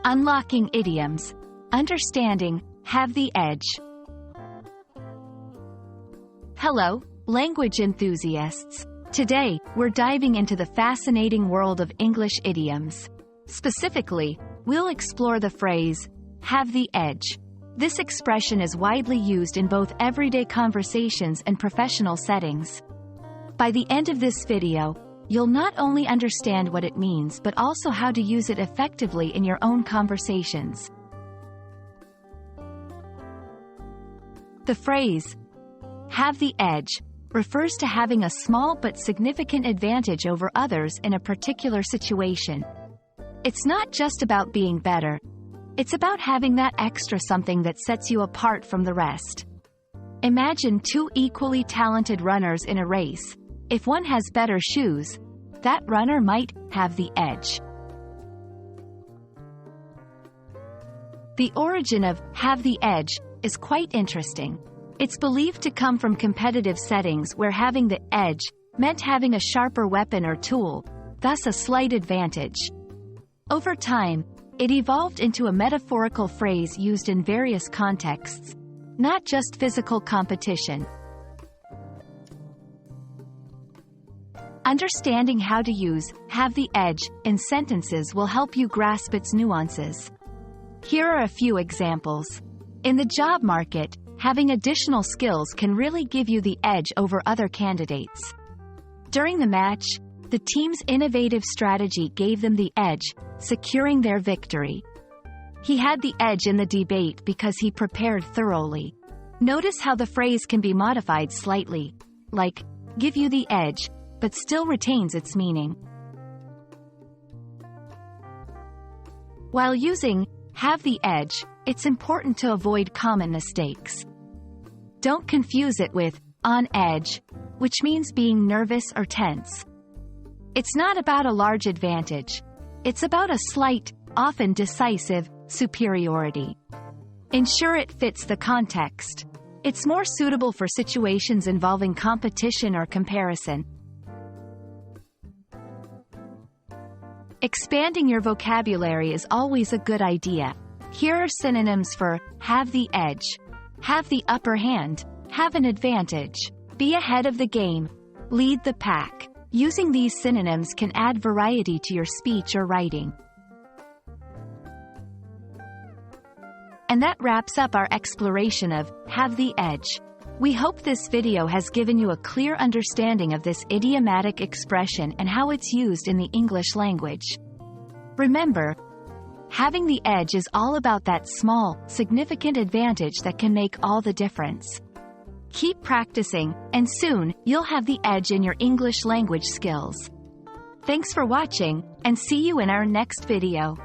Unlocking idioms. Understanding, have the edge. Hello, language enthusiasts. Today, we're diving into the fascinating world of English idioms. Specifically, we'll explore the phrase, have the edge. This expression is widely used in both everyday conversations and professional settings. By the end of this video, you'll not only understand what it means but also how to use it effectively in your own conversations. The phrase, have the edge, refers to having a small but significant advantage over others in a particular situation. It's not just about being better. It's about having that extra something that sets you apart from the rest. Imagine two equally talented runners in a race. If one has better shoes, that runner might have the edge. The origin of have the edge is quite interesting. It's believed to come from competitive settings where having the edge meant having a sharper weapon or tool, thus a slight advantage. Over time, it evolved into a metaphorical phrase used in various contexts, not just physical competition. Understanding how to use have the edge in sentences will help you grasp its nuances. Here are a few examples. In the job market, having additional skills can really give you the edge over other candidates. During the match, the team's innovative strategy gave them the edge, securing their victory. He had the edge in the debate because he prepared thoroughly. Notice how the phrase can be modified slightly, like, give you the edge, but still retains its meaning. While using have the edge, it's important to avoid common mistakes. Don't confuse it with on edge, which means being nervous or tense. It's not about a large advantage. It's about a slight, often decisive, superiority. Ensure it fits the context. It's more suitable for situations involving competition or comparison. Expanding your vocabulary is always a good idea. Here are synonyms for have the edge. Have the upper hand. Have an advantage. Be ahead of the game. Lead the pack. Using these synonyms can add variety to your speech or writing. And that wraps up our exploration of have the edge. We hope this video has given you a clear understanding of this idiomatic expression and how it's used in the English language. Remember, having the edge is all about that small, significant advantage that can make all the difference. Keep practicing, and soon, you'll have the edge in your English language skills. Thanks for watching, and see you in our next video.